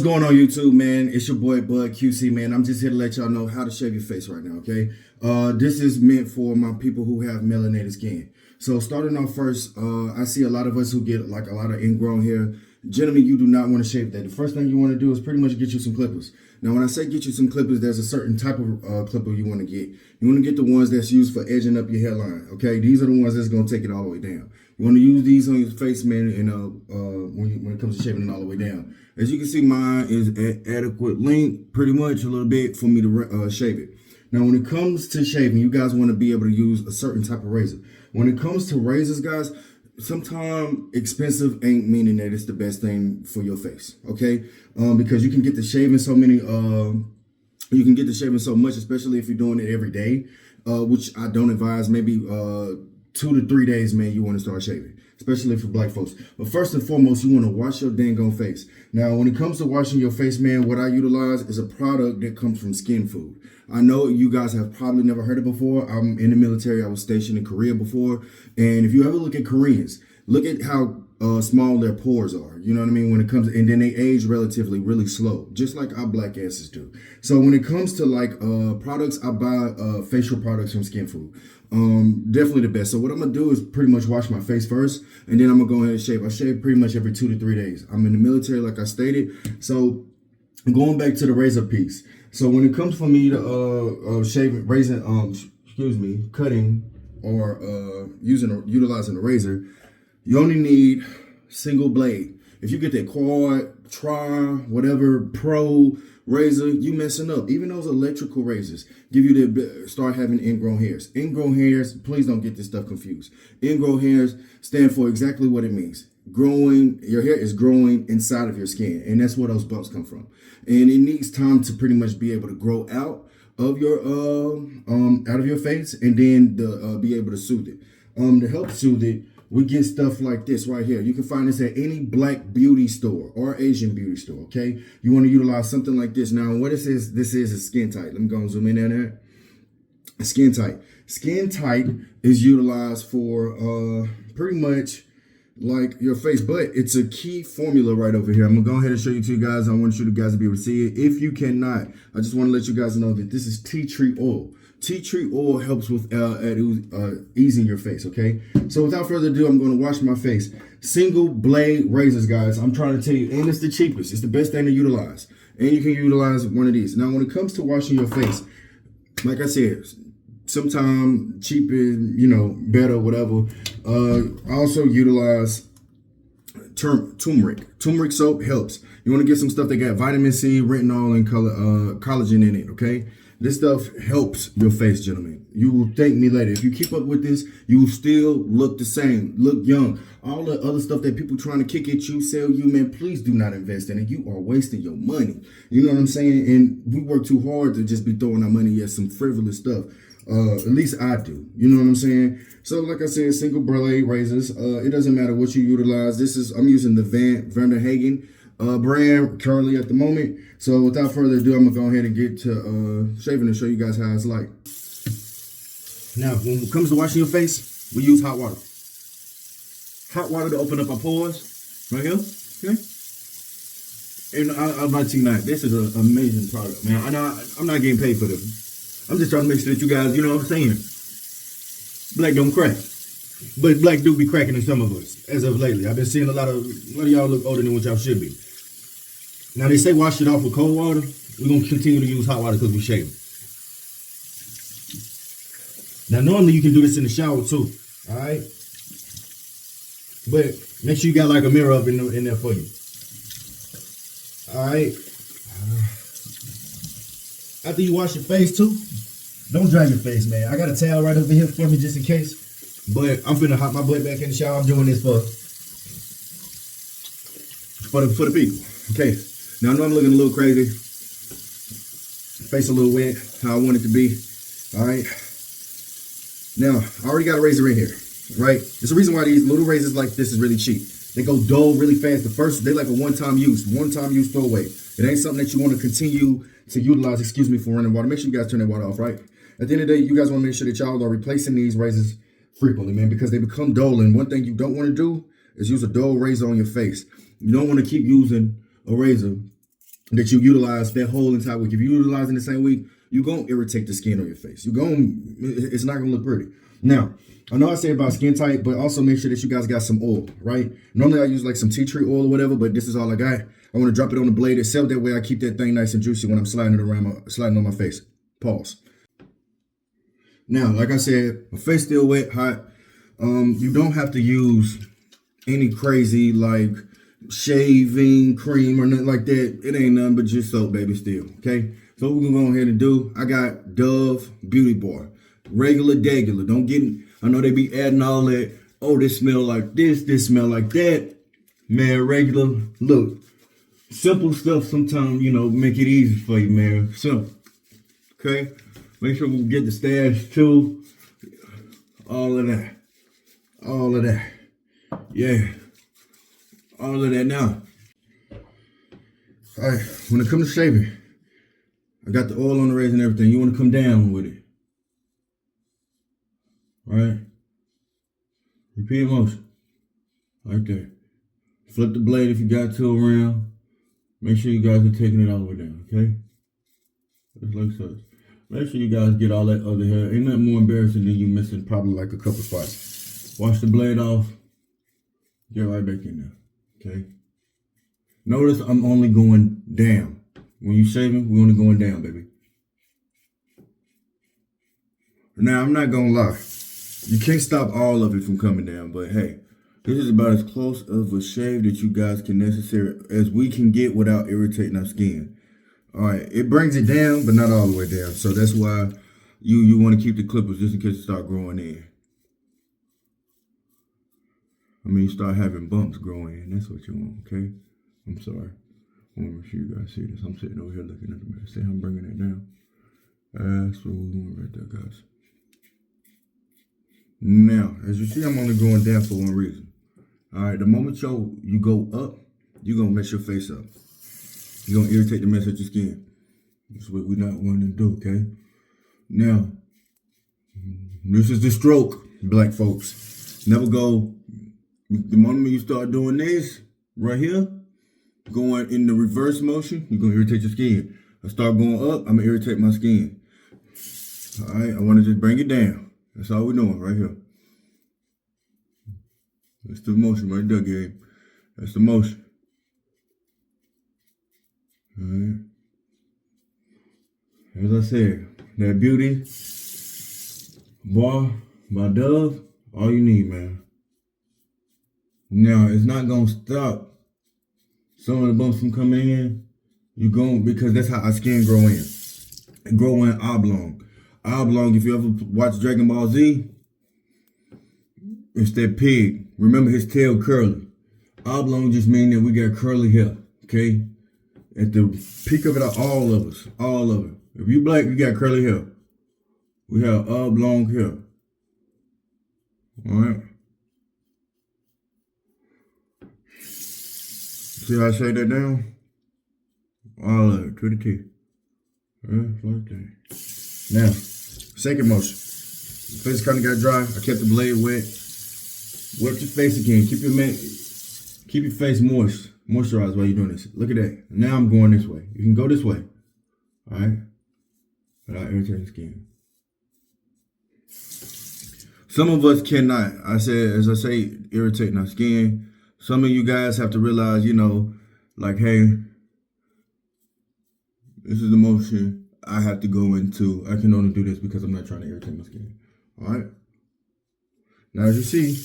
What's going on YouTube, man? It's your boy BUDDQC, man. I'm just here to let y'all know how to shave your face right now, okay? This is meant for my people who have melanated skin. So starting off first, I see a lot of us who get like a lot of ingrown hair. Gentlemen, you do not want to shave that. The first thing you want to do is pretty much get you some clippers. Now, when I say get you some clippers, there's a certain type of clipper you want to get. You want to get the ones that's used for edging up your hairline, okay? These are the ones that's going to take it all the way down. You want to use these on your face, man, and when it comes to shaving it all the way down. As you can see, mine is at adequate length, pretty much a little bit for me to shave it. Now, when it comes to shaving, you guys want to be able to use a certain type of razor. When it comes to razors, guys, sometimes expensive ain't meaning that it's the best thing for your face, okay? Because you can get the shaving so many, you can get the shaving so much, especially if you're doing it every day, which I don't advise. Maybe 2 to 3 days, man, you want to start shaving, especially for black folks. But first and foremost, you want to wash your dang on face. Now, when it comes to washing your face, man, what I utilize is a product that comes from Skin Food. I know you guys have probably never heard it before. I'm in the military. I was stationed in Korea before. And if you ever look at Koreans, look at how small their pores are. You know what I mean? When it comes, and then they age relatively really slow, just like our black asses do. So when it comes to like products, I buy facial products from Skin Food. Definitely the best. So what I'm gonna do is pretty much wash my face first, and then I'm gonna go ahead and shave. I shave pretty much every 2 to 3 days. I'm in the military, like I stated. So going back to the razor piece. So when it comes for me to shaving, cutting or utilizing a razor, you only need single blade. If you get that quad, tri, whatever, pro razor, you messing up. Even those electrical razors give you the start having ingrown hairs. Ingrown hairs, please don't get this stuff confused. Ingrown hairs stand for exactly what it means. Growing, your hair is growing inside of your skin, and that's where those bumps come from. And it needs time to pretty much be able to grow out of your face, and then be able to soothe it. To help soothe it, we get stuff like this right here. You can find this at any black beauty store or Asian beauty store, okay? You want to utilize something like this. Now, what this is Skin Tight. Let me go and zoom in on there. Skin Tight. Skin Tight is utilized for pretty much like your face, but it's a key formula right over here. I'm gonna go ahead and show you to you guys. I want you guys to be able to see it. If you cannot, I just want to let you guys know that this is tea tree oil. Tea tree oil helps with easing your face, okay? So without further ado, I'm going to wash my face. Single blade razors, guys. I'm trying to tell you, and it's the cheapest. It's the best thing to utilize. And you can utilize one of these. Now, when it comes to washing your face, like I said, sometimes cheap is, better, whatever. I also utilize turmeric. Turmeric soap helps. You want to get some stuff that got vitamin C, retinol, and collagen in it, okay? This stuff helps your face, gentlemen. You will thank me later. If you keep up with this, you will still look the same, look young. All the other stuff that people trying to kick at you, sell you, man, please do not invest in it. You are wasting your money. You know what I'm saying? And we work too hard to just be throwing our money at some frivolous stuff. At least I do. You know what I'm saying? So like I said, single blade razors. It doesn't matter what you utilize. I'm using the Van Hagen brand currently at the moment. So without further ado, I'm gonna go ahead and get to shaving and show you guys how it's like. Now, when it comes to washing your face, we use hot water. Hot water to open up our pores, right here. Okay. And I'm not team that. This is an amazing product, man. I'm not getting paid for this. I'm just trying to make sure that you guys, you know what I'm saying. Black don't crack, but black do be cracking in some of us. As of lately, I've been seeing a lot of y'all look older than what y'all should be. Now, they say wash it off with cold water. We're going to continue to use hot water because we shave. Now, normally you can do this in the shower too, all right? But make sure you got like a mirror up in there for you. All right? After you wash your face too, don't dry your face, man. I got a towel right over here for me just in case. But I'm finna hop my butt back in the shower. I'm doing this for the people. Okay. Now I know I'm looking a little crazy. Face a little wet, how I want it to be. All right. Now, I already got a razor in here, right? There's a reason why these little razors like this is really cheap. They go dull really fast. They're like a one-time use throwaway. It ain't something that you want to continue to utilize, for running water. Make sure you guys turn that water off, right? At the end of the day, you guys want to make sure that y'all are replacing these razors frequently, man, because they become dull. And one thing you don't want to do is use a dull razor on your face. You don't want to keep using a razor that you utilize that whole entire week. If you utilize in the same week, you're going to irritate the skin on your face. It's not going to look pretty. Now, I know I say about skin tight, but also make sure that you guys got some oil, right? Normally I use like some tea tree oil or whatever, but this is all I got. I want to drop it on the blade itself. That way I keep that thing nice and juicy when I'm sliding it around, sliding on my face. Pause. Now, like I said, my face still wet, hot. You don't have to use any crazy like shaving cream or nothing like that. It ain't nothing but just soap, baby, still, okay? So what we're gonna go ahead and do, I got Dove Beauty Bar. Regular, degular. Don't get, I know they be adding all that, oh, this smell like this smell like that. Man, regular, look. Simple stuff sometimes, you know, make it easy for you, man. Simple, okay? Make sure we get the stash too. All of that. All of that. Yeah. All of that now. All right, when it comes to shaving, I got the oil on the razor and everything. You want to come down with it. All right? Repeat motion. Right there. Flip the blade if you got to around. Make sure you guys are taking it all the way down, okay? Just like so. Make sure you guys get all that other hair. Ain't nothing more embarrassing than you missing probably like a couple spots. Wash the blade off. Get right back in there, okay? Notice I'm only going down. When you shaving, we're only going down, baby. Now, I'm not gonna lie. You can't stop all of it from coming down, but hey, this is about as close of a shave that you guys can necessarily as we can get without irritating our skin. All right, it brings it down, but not all the way down. So that's why you want to keep the clippers just in case it start growing in. I mean, you start having bumps growing in. That's what you want, okay? I'm sorry. I want to make sure you guys see this. I'm sitting over here looking at the mirror. See how I'm bringing it down? That's what we want right there, guys. Now, as you see, I'm only going down for one reason. All right, the moment you go up, you're going to mess your face up. You're going to irritate the mess of your skin. That's what we're not wanting to do, okay? Now, this is the stroke, black folks. Never go, the moment you start doing this, right here, going in the reverse motion, you're going to irritate your skin. I start going up, I'm going to irritate my skin. All right, I want to just bring it down. That's all we're doing right here. That's the motion right there, Gabe. That's the motion. All right. As I said, that Beauty Bar by Dove, all you need, man. Now, it's not going to stop some of the bumps from coming in. You're going, because that's how our skin grow in. It grow in oblong. Oblong, if you ever watch Dragon Ball Z, it's that pig. Remember his tail curly. Oblong just means that we got curly hair, okay? At the peak of it, all of us, all of it. If you black, you got curly hair. We have oblong hair. All right? See how I shade that down? All of it, to the T. Like that. Now, second motion. The face kind of got dry. I kept the blade wet. Wet your face again. Keep your face moisturized while you're doing this. Look at that. Now I'm going this way. You can go this way. All right? Without irritating skin. Some of us cannot. As I say, irritating our skin. Some of you guys have to realize, you know, like, hey, this is the motion I have to go into. I can only do this because I'm not trying to irritate my skin. All right. Now, as you see,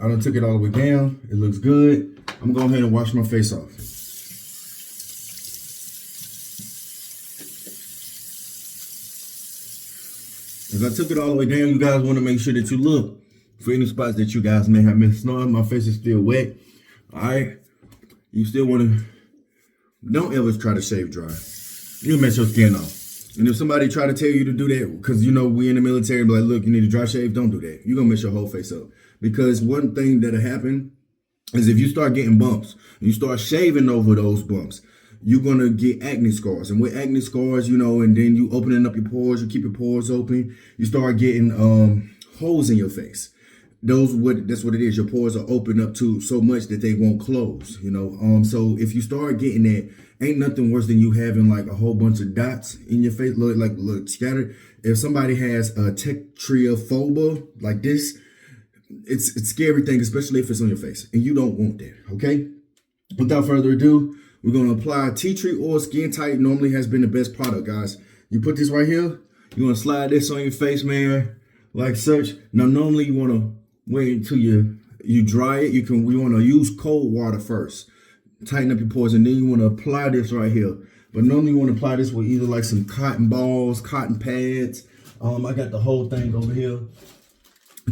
I done took it all the way down. It looks good. I'm going to go ahead and wash my face off. As I took it all the way down, you guys want to make sure that you look for any spots that you guys may have missed. No, my face is still wet. All right. You still want to, don't ever try to shave dry. You'll mess your skin off. And if somebody try to tell you to do that, because, you know, we in the military, be like, look, you need to dry shave, don't do that. You're going to mess your whole face up. Because one thing that'll happen is if you start getting bumps, and you start shaving over those bumps, you're going to get acne scars. And with acne scars, you know, and then you opening up your pores, you keep your pores open, you start getting holes in your face. that's what it is. Your pores are open up to so much that they won't close, you know. So if you start getting that, ain't nothing worse than you having like a whole bunch of dots in your face, look scattered. If somebody has a tetriophobia like this, it's a scary thing, especially if it's on your face, and you don't want that. Okay. Without further ado, we're gonna apply tea tree oil. Skin tight normally has been the best product, guys. You put this right here. You want to slide this on your face, man, like such. Now, normally you want to wait until you dry it. We want to use cold water first. Tighten up your pores, and then you want to apply this right here. But normally you want to apply this with either like some cotton balls, cotton pads. I got the whole thing over here.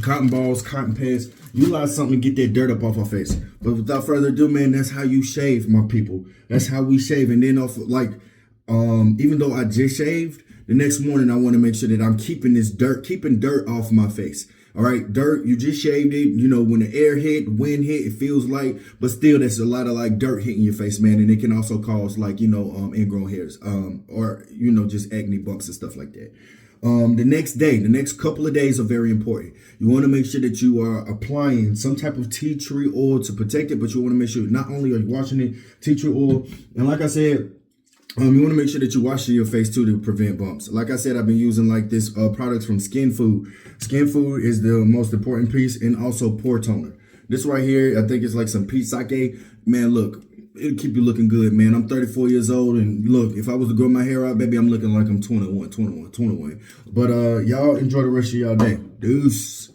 Cotton balls, cotton pads. Utilize something to get that dirt up off our face. But without further ado, man, that's how you shave, my people. That's how we shave. And then even though I just shaved, the next morning, I want to make sure that I'm keeping dirt off my face. All right, dirt, you just shaved it. You know, when the air hit, wind hit, it feels light, but still there's a lot of like dirt hitting your face, man. And it can also cause like, ingrown hairs, or, just acne bumps and stuff like that. The next couple of days are very important. You want to make sure that you are applying some type of tea tree oil to protect it, but you want to make sure not only are you washing it, tea tree oil, and like I said, you want to make sure that you're washing your face too to prevent bumps. Like I said, I've been using like this products from Skin Food. Skin Food is the most important piece, and also pore toner. This right here, I think it's like some peach sake. Man, look, it'll keep you looking good, man. I'm 34 years old, and look, if I was to grow my hair out, baby, I'm looking like I'm 21. But y'all enjoy the rest of y'all day. Deuce.